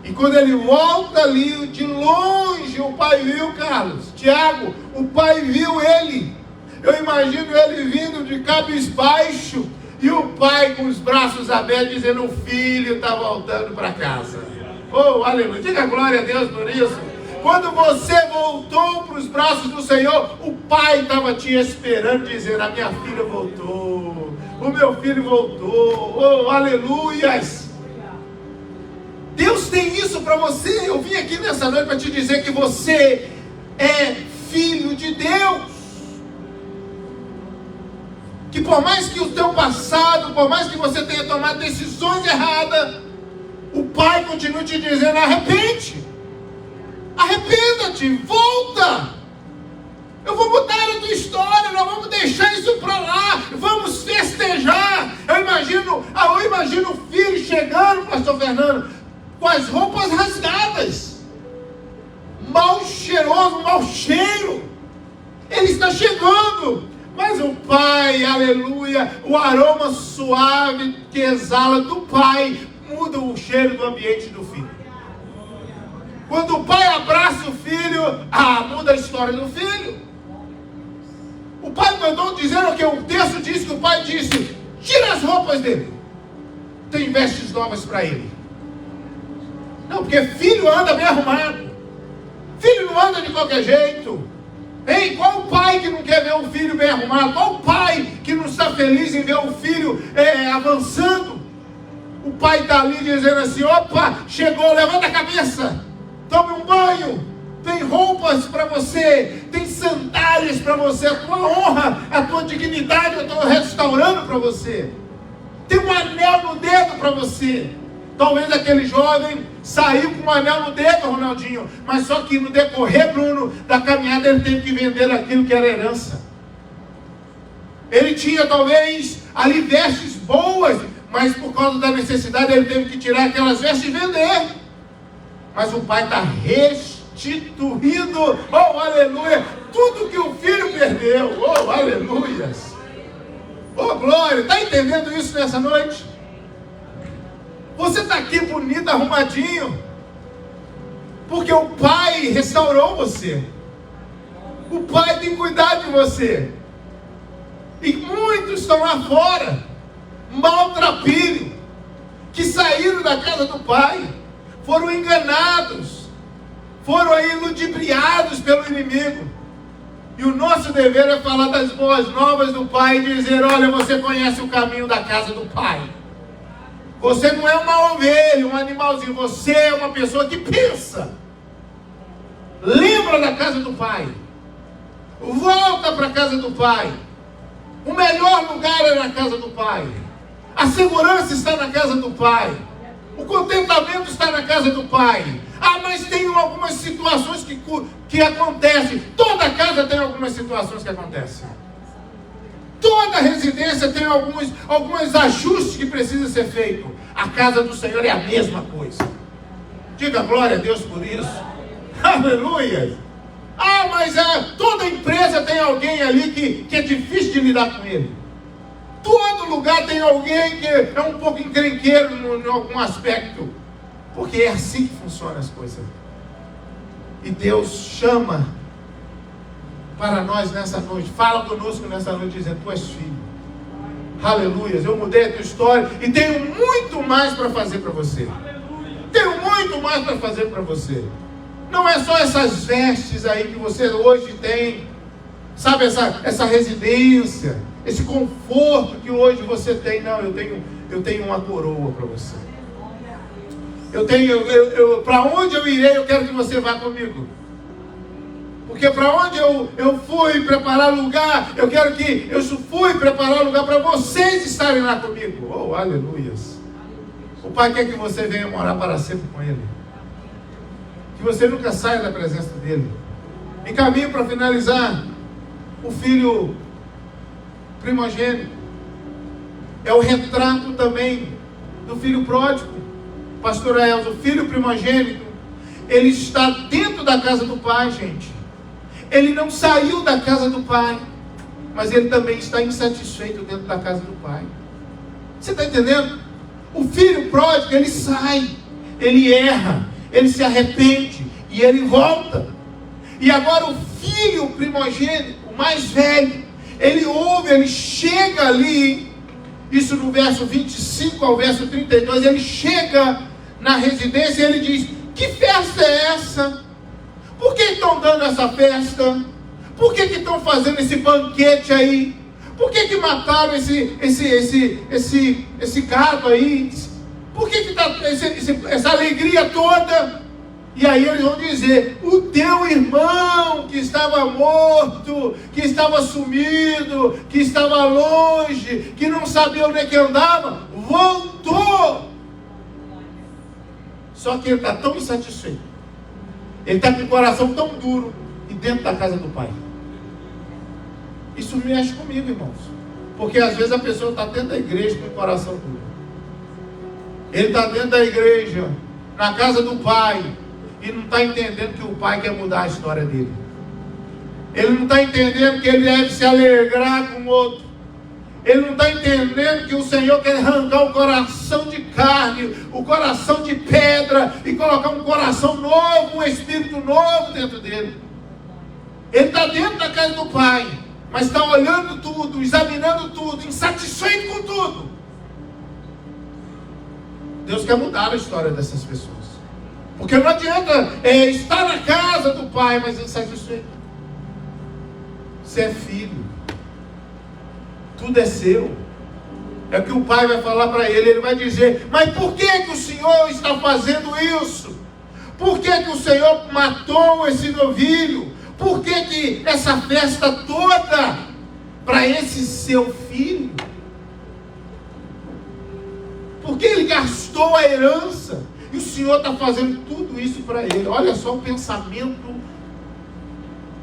E quando ele volta ali, de longe, o pai viu, Carlos, Tiago, o pai viu ele. Eu imagino ele vindo de cabisbaixo e o pai com os braços abertos dizendo: o filho está voltando para casa. Oh, aleluia, diga glória a Deus por isso. Quando você voltou para os braços do Senhor, o pai estava te esperando, dizendo: a minha filha voltou, o meu filho voltou. Oh, aleluias. Deus tem isso para você. Eu vim aqui nessa noite para te dizer que você é filho de Deus. Que por mais que o teu passado, por mais que você tenha tomado decisões erradas, o Pai continua te dizendo: arrepende, arrependa-te, volta. Eu vou mudar a tua história, nós vamos deixar isso para lá, vamos festejar. Eu imagino o filho chegando, pastor Fernando, com as roupas rasgadas, mal cheiroso, mau cheiro. Ele está chegando, mas o pai, aleluia, o aroma suave que exala do pai muda o cheiro do ambiente do filho. Quando o pai abraça o filho, muda a história do filho. O pai mandou dizer o que o texto diz, que o pai disse: tira as roupas dele, tem vestes novas para ele. Não, porque filho anda bem arrumado. Filho não anda de qualquer jeito. Ei, qual o pai que não quer ver o filho bem arrumado? Qual o pai que não está feliz em ver o filho avançando? O pai está ali dizendo assim: opa, chegou, levanta a cabeça, tome um banho, tem roupas para você, tem sandálias para você, a tua honra, a tua dignidade eu estou restaurando para você. Tem um anel no dedo para você. Talvez aquele jovem saiu com um anel no dedo, Ronaldinho, mas só que no decorrer, Bruno, da caminhada ele teve que vender aquilo que era herança. Ele tinha talvez ali vestes boas, mas por causa da necessidade ele teve que tirar aquelas vestes e vender. Mas o pai está restituído, oh aleluia, tudo que o filho perdeu, oh aleluias, oh glória. Está entendendo isso nessa noite? Você está aqui bonito, arrumadinho, porque o Pai restaurou você, o Pai tem cuidado de você. E muitos estão lá fora, maltrapilhos, que saíram da casa do Pai, foram enganados, foram aí ludibriados pelo inimigo. E o nosso dever é falar das boas novas do Pai e dizer: olha, você conhece o caminho da casa do Pai. Você não é uma ovelha, um animalzinho, você é uma pessoa que pensa. Lembra da casa do Pai. Volta para a casa do Pai. O melhor lugar é na casa do Pai. A segurança está na casa do Pai. O contentamento está na casa do Pai. Ah, mas tem algumas situações que acontecem. Toda casa tem algumas situações que acontecem. Toda residência tem alguns ajustes que precisam ser feitos. A casa do Senhor é a mesma coisa. Diga glória a Deus por isso. Aleluia. Ah, mas toda empresa tem alguém ali que é difícil de lidar com ele. Todo lugar tem alguém que é um pouco encrenqueiro em algum aspecto. Porque é assim que funcionam as coisas. E Deus chama para nós nessa noite. Fala conosco nessa noite dizendo: tu és filho. Aleluia. Eu mudei a tua história e tenho muito mais para fazer para você. Tenho muito mais para fazer para você. Não é só essas vestes aí que você hoje tem, sabe, essa residência, esse conforto que hoje você tem. Não, eu tenho uma coroa para você. Para onde eu irei, eu quero que você vá comigo. Porque para onde eu fui preparar lugar, eu quero que eu fui preparar lugar para vocês estarem lá comigo. Oh, aleluias. O Pai quer que você venha morar para sempre com Ele. Que você nunca saia da presença dEle. Em caminho para finalizar, o filho primogênito é o retrato também do filho pródigo. Pastor Elzo, o filho primogênito, ele está dentro da casa do Pai, gente. Ele não saiu da casa do Pai, mas ele também está insatisfeito dentro da casa do Pai. Você está entendendo? O filho pródigo, ele sai, ele erra, ele se arrepende e ele volta. E agora o filho primogênito, o mais velho, ele ouve, ele chega ali, isso no verso 25 ao verso 32, ele chega na residência e ele diz: que festa é essa? Por que estão dando essa festa? Por que estão fazendo esse banquete aí? Por que mataram esse gado aí? Por que está essa alegria toda? E aí eles vão dizer: o teu irmão que estava morto, que estava sumido, que estava longe, que não sabia onde é que andava, voltou. Só que ele está tão insatisfeito, ele está com o coração tão duro e dentro da casa do Pai. Isso mexe comigo, irmãos, porque às vezes a pessoa está dentro da igreja com o coração duro. Ele está dentro da igreja, na casa do Pai, e não está entendendo que o Pai quer mudar a história dele. Ele não está entendendo que ele deve se alegrar com o outro. Ele não está entendendo que o Senhor quer arrancar o coração de carne, o coração de pedra, e colocar um coração novo, um espírito novo dentro dele. Ele está dentro da casa do Pai, mas está olhando tudo, examinando tudo, insatisfeito com tudo. Deus quer mudar a história dessas pessoas. Porque não adianta estar na casa do Pai, mas insatisfeito. Você é filho. Tudo é seu. É o que o Pai vai falar para ele. Ele vai dizer: mas por que o Senhor está fazendo isso? Por que o Senhor matou esse novilho? Por que essa festa toda para esse seu filho? Porque ele gastou a herança e o Senhor está fazendo tudo isso para ele. Olha só o pensamento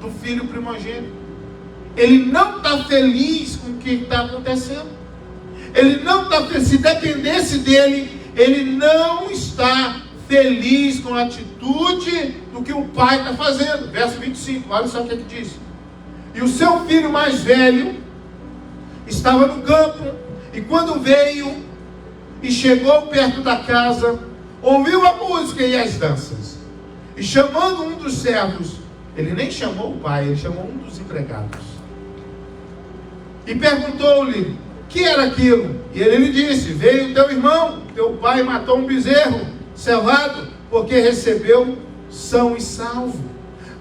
do filho primogênito. Ele não está feliz com o que está acontecendo. Ele não está feliz. Se dependesse dele, ele não está feliz com a atitude do que o pai está fazendo. Verso 25, olha só o que é que diz. E o seu filho mais velho estava no campo, e quando veio e chegou perto da casa, ouviu a música e as danças. E chamando um dos servos, ele nem chamou o pai, ele chamou um dos empregados. E perguntou-lhe, que era aquilo? E ele lhe disse, veio teu irmão, teu pai matou um bezerro cevado, porque recebeu são e salvo.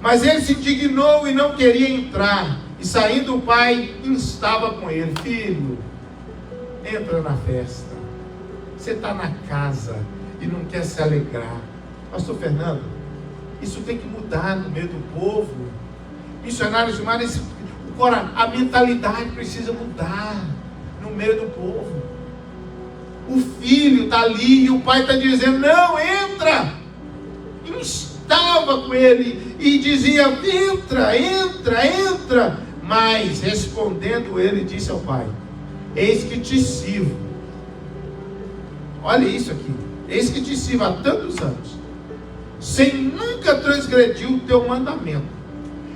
Mas ele se indignou e não queria entrar. E saindo o pai, instava com ele, filho, entra na festa. Você está na casa e não quer se alegrar. Pastor Fernando, isso tem que mudar no meio do povo. Missionários humanos, a mentalidade precisa mudar no meio do povo. O filho está ali e o pai está dizendo, não, entra. Instava com ele e dizia, entra, entra, entra. Mas respondendo ele, disse ao pai, eis que te sirvo. Olha isso aqui. Eis que te sirvo há tantos anos, sem nunca transgredir o teu mandamento,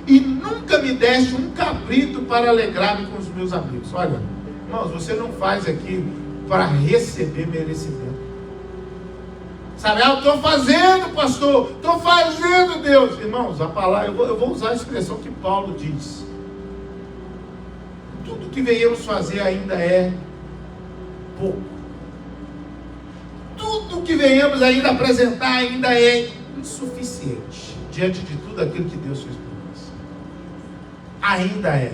e nunca me deste um cabrito para alegrar-me com os meus amigos. Olha, irmãos, você não faz aqui para receber merecimento. Sabe, eu estou fazendo, pastor, estou fazendo, Deus. Irmãos, a palavra, eu vou usar a expressão que Paulo diz. Tudo que venhamos fazer ainda é pouco. Tudo que venhamos ainda apresentar ainda é insuficiente diante de tudo aquilo que Deus fez por nós. Ainda é.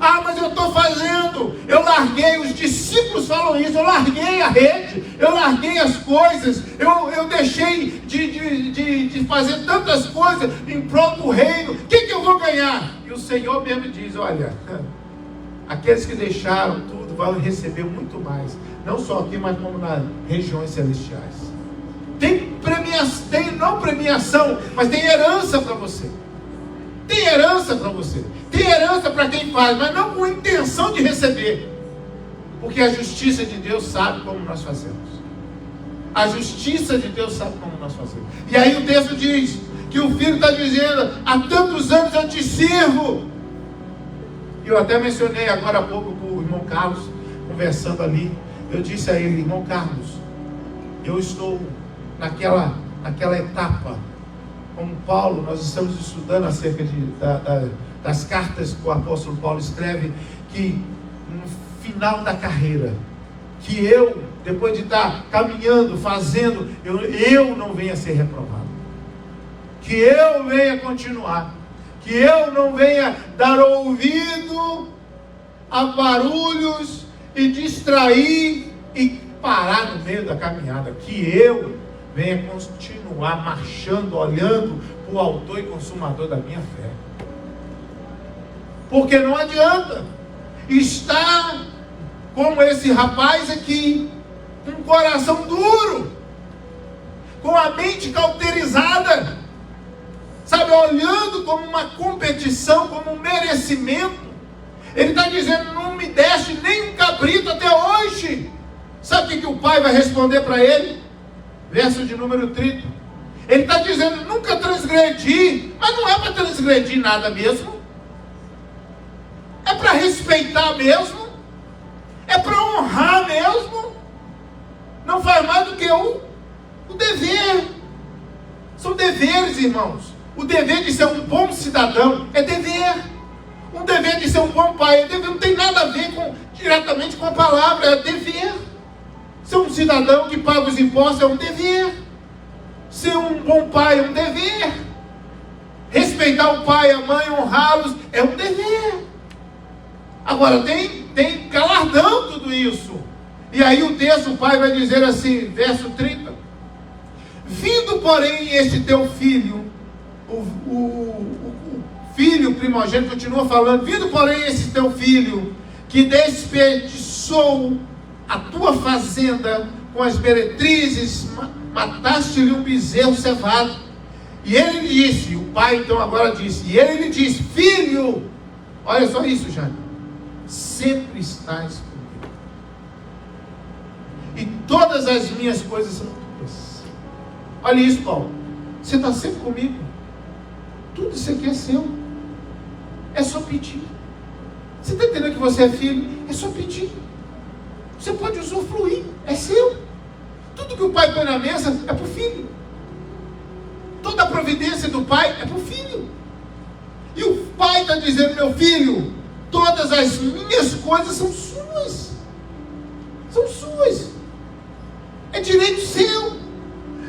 Ah, mas eu estou fazendo, eu larguei, os discípulos falam isso, eu larguei a rede, eu larguei as coisas, eu deixei de fazer tantas coisas em prol do reino, o que eu vou ganhar? E o Senhor mesmo diz, olha, aqueles que deixaram tudo vão receber muito mais, não só aqui, mas como nas regiões celestiais. Tem não premiação, mas tem herança para você. Tem herança para você. Tem herança para quem faz, mas não com intenção de receber. Porque a justiça de Deus sabe como nós fazemos. A justiça de Deus sabe como nós fazemos. E aí o texto diz que o filho está dizendo, há tantos anos eu te sirvo. Eu até mencionei agora há pouco com o irmão Carlos, conversando ali. Eu disse a ele, irmão Carlos, eu estou naquela etapa, como Paulo, nós estamos estudando acerca das cartas que o apóstolo Paulo escreve, que no final da carreira, que eu, depois de estar caminhando, fazendo, eu não venha ser reprovado, que eu venha continuar, que eu não venha dar ouvido a barulhos e distrair e parar no meio da caminhada, que eu venha continuar marchando, olhando para o autor e consumador da minha fé. Porque não adianta estar como esse rapaz aqui, com o coração duro, com a mente cauterizada, sabe, olhando como uma competição, como um merecimento. Ele está dizendo, não me deste nem um cabrito até hoje. Sabe o que o pai vai responder para ele? Verso de número 30. Ele está dizendo, nunca transgredi, mas não é para transgredir nada mesmo. É para respeitar mesmo. É para honrar mesmo. Não faz mais do que o dever. São deveres, irmãos. O dever de ser um bom cidadão é dever. Um dever de ser um bom pai é dever. Não tem nada a ver diretamente com a palavra, é dever. Ser um cidadão que paga os impostos é um dever. Ser um bom pai é um dever. Respeitar o pai e a mãe, honrá-los, é um dever. Agora tem galardão tudo isso. E aí o texto, o pai vai dizer assim, verso 30. Vindo, porém, este teu filho, o filho primogênito continua falando, vindo, porém, esse teu filho, que desperdiçou a tua fazenda com as meretrizes, mataste-lhe um bezerro cevado. E ele lhe disse, o pai então agora disse, e ele lhe disse, filho, olha só isso, Jane, sempre estás comigo, e todas as minhas coisas são tuas. Olha isso, Paulo, você está sempre comigo. Tudo isso aqui é seu. É só pedir. Você está entendendo que você é filho? É só pedir. Você pode usufruir. É seu. Tudo que o pai põe na mesa é para o filho. Toda a providência do pai é para o filho. E o pai está dizendo: meu filho, todas as minhas coisas são suas. São suas. É direito seu.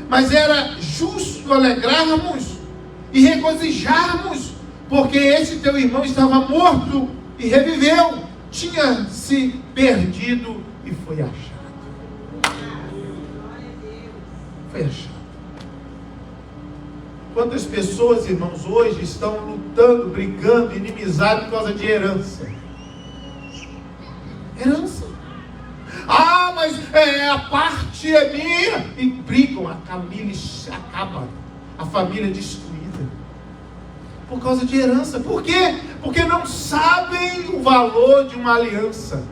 Mas era justo alegrarmos e regozijarmos, porque esse teu irmão estava morto e reviveu, tinha se perdido e foi achado. Foi achado. Quantas pessoas, irmãos, hoje estão lutando, brigando, inimizadas por causa de herança? Herança. Ah, mas a parte é minha. E brigam, a família acaba, a família é destruída por causa de herança. Por quê? Porque não sabem o valor de uma aliança,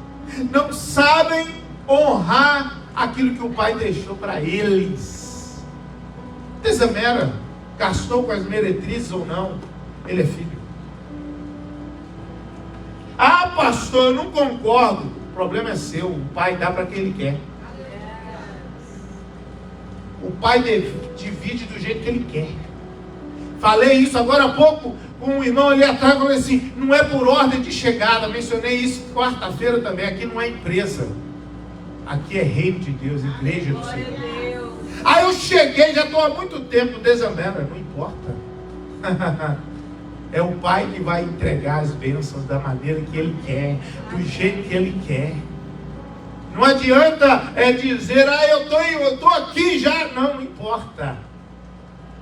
não sabem honrar aquilo que o pai deixou para eles. Desamera, gastou com as meretrizes ou não, ele é filho. Ah, pastor, eu não concordo. O problema é seu, o pai dá para quem ele quer. O pai divide do jeito que ele quer. Falei isso agora há pouco com um irmão ali atrás, falei assim: não é por ordem de chegada. Mencionei isso quarta-feira também. Aqui não é empresa, aqui é reino de Deus, igreja do Senhor. Aí eu cheguei, já estou há muito tempo desandando, não importa. É o pai que vai entregar as bênçãos da maneira que ele quer, do jeito que ele quer. Não adianta dizer: ah, eu estou aqui já. Não importa.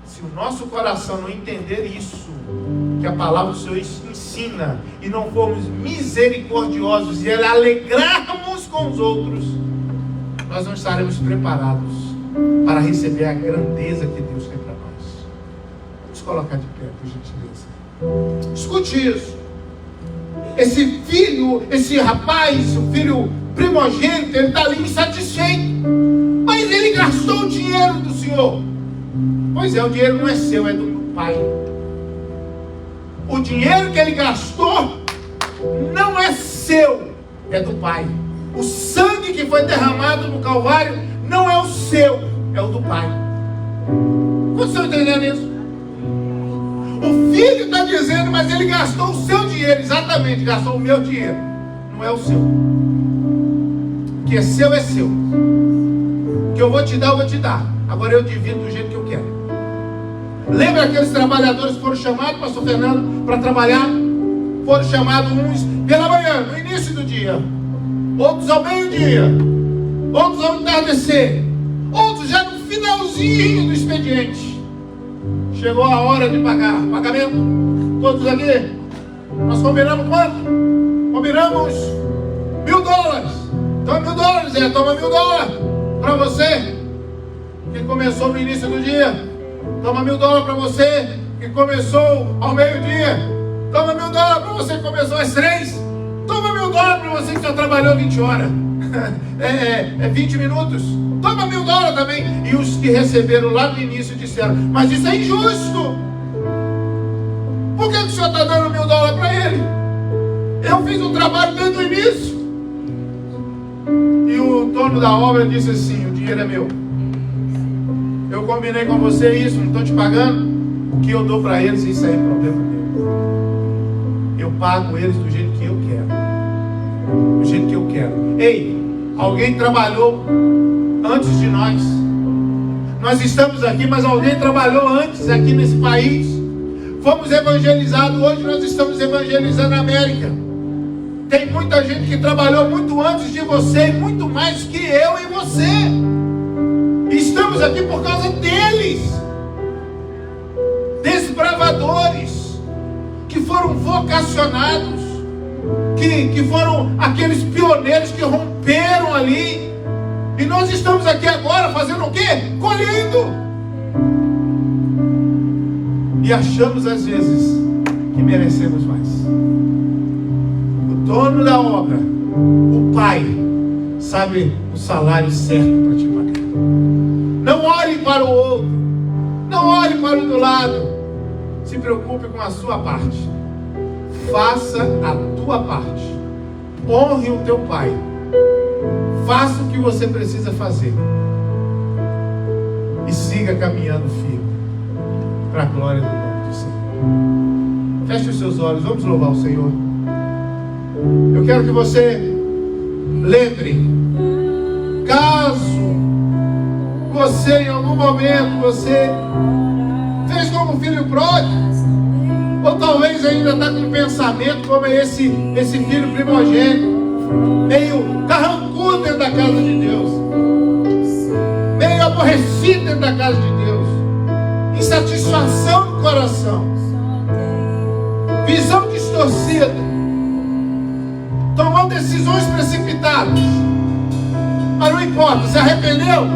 Se o nosso coração não entender isso, que a palavra do Senhor ensina, e não formos misericordiosos e alegrarmos com os outros, nós não estaremos preparados para receber a grandeza que Deus tem para nós. Vamos colocar de pé, por gentileza. Escute isso. Esse filho, esse rapaz, o filho primogênito, ele está ali insatisfeito, mas ele gastou o dinheiro do Senhor. Pois é, o dinheiro não é seu, é do pai. O dinheiro que ele gastou não é seu, é do pai. O sangue que foi derramado no Calvário não é o seu, é o do pai. Vocês estão entendendo isso? O filho está dizendo: mas ele gastou o seu dinheiro. Exatamente, gastou o meu dinheiro. Não é o seu. O que é seu é seu. O que eu vou te dar, eu vou te dar. Agora eu divido do jeito que eu quero. Lembra aqueles trabalhadores que foram chamados, pastor Fernando, para trabalhar? Foram chamados uns pela manhã, no início do dia, outros ao meio-dia, outros ao entardecer, outros já no finalzinho do expediente. Chegou a hora de pagar. Pagamento. Todos aqui. Nós combinamos quanto? Combinamos $1.000. Então $1.000. Toma $1.000 para você que começou no início do dia. Toma $1.000 para você que começou ao meio-dia. Toma $1.000 para você que começou às 3. Toma $1.000 para você que já trabalhou 20 horas. 20 minutos. Toma $1.000 também. E os que receberam lá no início disseram: mas isso é injusto. Por que o senhor está dando $1.000 para ele? Eu fiz o trabalho desde o início. E o dono da obra disse assim: o dinheiro é meu. Eu combinei com você isso, não estou te pagando. O que eu dou para eles, isso aí é problema meu. Eu pago eles do jeito que eu quero. Do jeito que eu quero. Ei, alguém trabalhou antes de nós. Nós estamos aqui, mas alguém trabalhou antes aqui nesse país. Fomos evangelizados. Hoje nós estamos evangelizando a América. Tem muita gente que trabalhou muito antes de você, e muito mais que eu e você. Estamos aqui por causa deles. Desbravadores que foram vocacionados, que foram aqueles pioneiros que romperam ali. E nós estamos aqui agora fazendo o quê? Colhendo. E achamos às vezes que merecemos mais. O dono da obra, o pai, sabe o salário certo para te pagar. Não olhe para o outro. Não olhe para o do lado. se preocupe com a sua parte. Faça a tua parte. Honre o teu pai. Faça o que você precisa fazer. E siga caminhando firme para a glória do nome do Senhor. Feche os seus olhos, vamos louvar o Senhor. Eu quero que você lembre, caso você em algum momento você fez como filho pródigo, ou talvez ainda está com um pensamento como esse filho primogênito, meio carrancudo dentro da casa de Deus, meio aborrecido dentro da casa de Deus, insatisfação no coração, visão distorcida, tomou decisões precipitadas. Mas não importa, se arrependeu,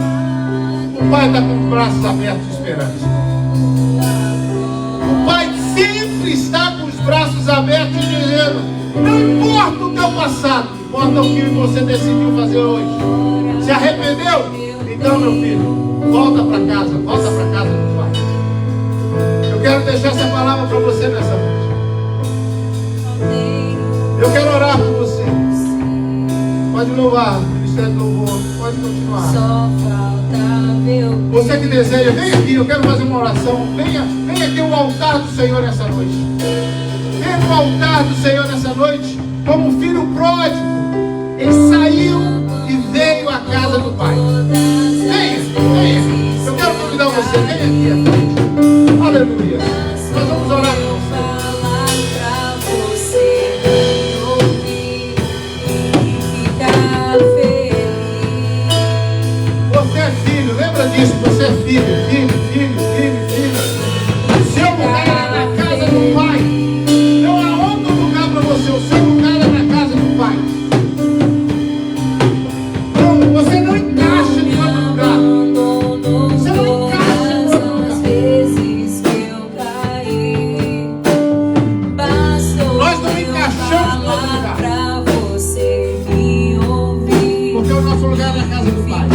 o pai está com os braços abertos de esperança. O pai sempre está com os braços abertos dizendo: não importa o teu passado, importa o que você decidiu fazer hoje. Se arrependeu? Então, meu filho, volta para casa do pai. Eu quero deixar essa palavra para você nessa noite. Eu quero orar por você. Pode louvar, Ministério do Louvor, pode continuar. Você que deseja, vem aqui, eu quero fazer uma oração. Venha aqui ao altar do Senhor nessa noite. Venha no altar do Senhor nessa noite, como um filho pródigo. Ele saiu e veio à casa do Pai. Venha. Eu quero convidar você, venha aqui à frente. Aleluia. Nós vamos orar com lembra disso, você é filho. O seu lugar é na casa do Pai. Não há outro lugar para você, o seu lugar é na casa do Pai. Não, você não encaixa em outro lugar. Você não encaixa em outro lugar. Nós não encaixamos em outro lugar. Porque o nosso lugar é na casa do Pai.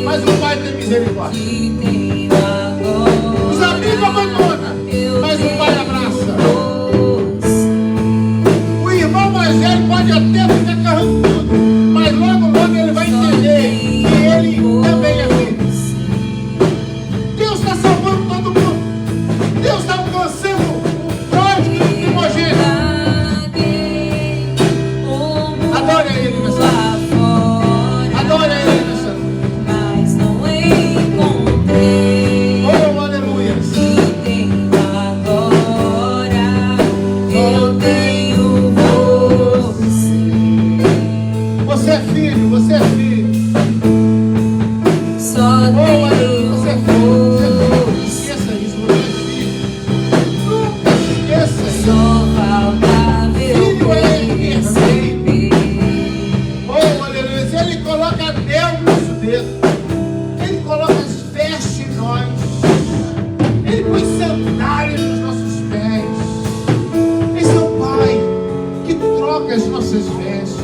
Mas o Pai tem misericórdia. Os amigos abandonam, mas o Pai abraça. O irmão mais velho pode até ficar carrancudo, mas logo ele vai entender que ele também é filho. Deus está salvando todo mundo. Deus está alcançando o pródigo e o primogênito. Adore a Ele nessa noite. Adore a Ele nessa noite. Oh, aleluia. Você é filho. Oh, aleluia. Você é filho. Esqueça isso, você é filho. Nunca esqueça isso. Filho é perfeito. Oh, aleluia. Se Ele coloca anel no nosso dedo, Ele coloca as vestes em nós, Ele põe sandálias nos nossos pés. Esse é o Pai que troca as nossas vestes.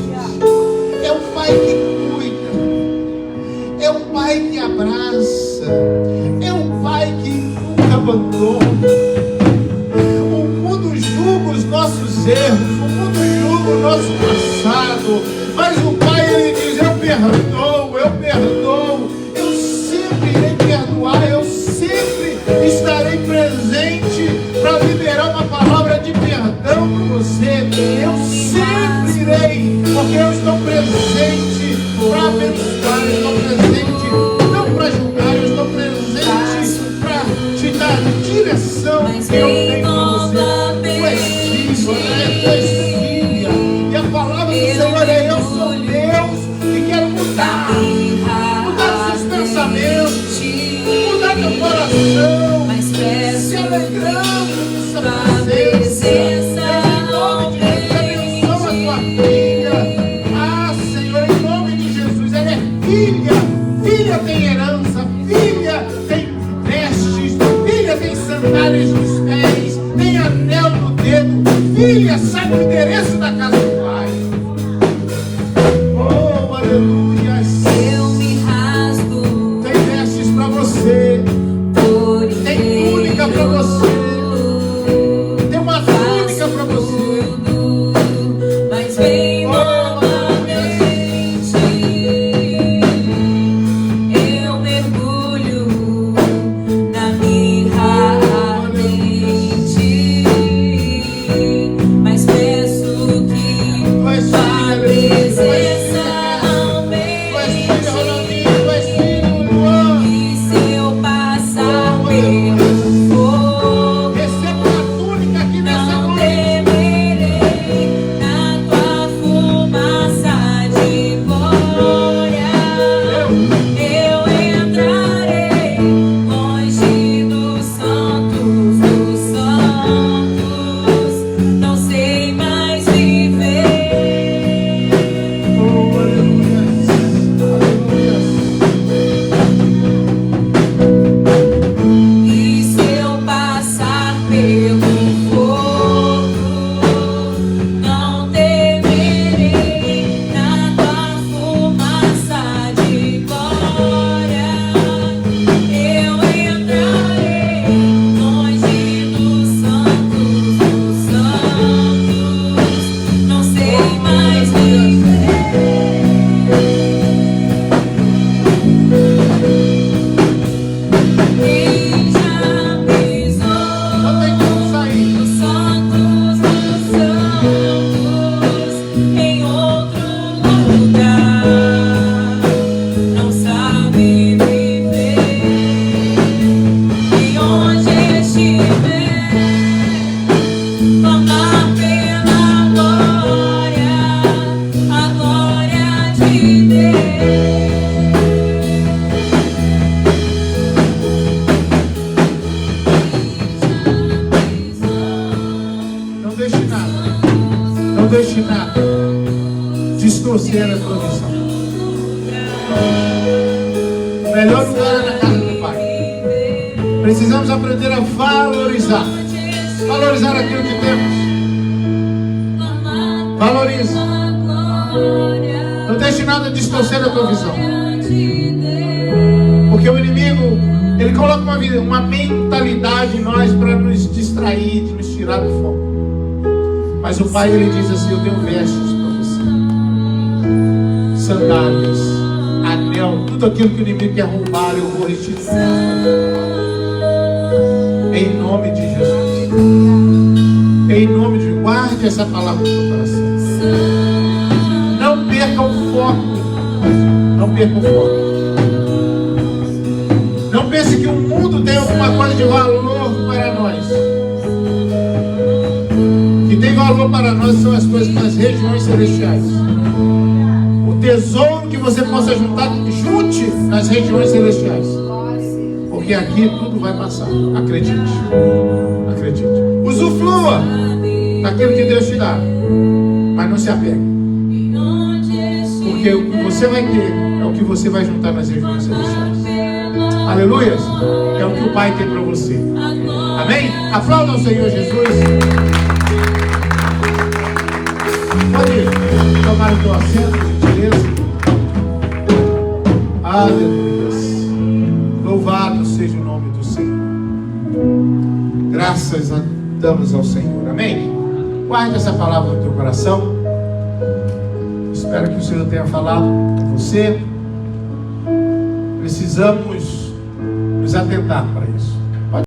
É o Pai que cuida. É o Pai que abraça. É o Pai que nunca abandona. O mundo julga os nossos erros. O mundo julga o nosso passado. Mas o Pai, Ele diz: eu perdoo. Eu sempre irei perdoar. Eu sempre estarei presente para liberar uma palavra de perdão para você. Eu sempre irei, porque eu estou presente para abençoar. Eu estou presente não para julgar. Eu estou presente para te dar direção que eu tenho para você. Tu és filho, tu és filha. E a palavra do Senhor é: eu sou Deus que quero mudar os seus pensamentos, mudar teu coração, se alegrando nessa presença. Em nome de Jesus, abençoa a tua vida. filha tem herança, filha tem vestes, filha tem sandálias nos pés, tem anel no dedo, filha sabe o endereço da casa do pai. Oh, aleluia. Eu me rasgo. Tem vestes para você, tem túnica para você, tem uma túnica para você. Mas vem novamente, eu mergulho na mirra ardente, mas peço que tua presença aumente. E se eu passar pelo fogo, Receba uma túnica aqui nessa não noite. temerei, na tua fumaça de glória eu entrarei, longe dos santos, não sei mais viver. Oh, aleluia. Aleluia. E se eu passar pelo fogo, não temerei, na tua fumaça de glória eu entrarei, longe dos santos, não sei mais viver. Quem já pisou Não tem como sair. dos santos, em outro lugar, não sabe viver. E onde estiver, clamar pela glória, a glória de Deus. Não deixe nada distorcer a tua visão. O melhor lugar é na casa do Pai. Precisamos aprender a valorizar aquilo que temos. Valoriza. Não deixe nada distorcer a tua visão. Porque o inimigo, ele coloca uma mentalidade em nós para nos distrair, de nos tirar do foco. Mas o Pai, ele diz assim: eu tenho vestes para você, sandálias, anel, tudo aquilo que o inimigo quer roubar, eu vou restituir. Em nome de Jesus. Em nome de Jesus. Guarde essa palavra no seu coração. Não perca o foco. Não perca o foco. Não pense que o mundo tem alguma coisa de valor para nós. O que tem valor para nós são as coisas das regiões celestiais. O tesouro que você possa juntar, junte nas regiões celestiais. Porque aqui tudo vai passar. Acredite. Acredite. Usufrua daquilo que Deus te dá. Mas não se apegue. Porque o que você vai ter é o que você vai juntar nas regiões celestiais. Aleluia. É o que o Pai tem para você. Amém? Aplauda ao Senhor Jesus. Pode tomar o teu assento, gentileza. Aleluia. Louvado seja o nome do Senhor. Graças damos ao Senhor. Amém? Guarde essa palavra no teu coração. Espero que o Senhor tenha falado com você. Precisamos nos atentar para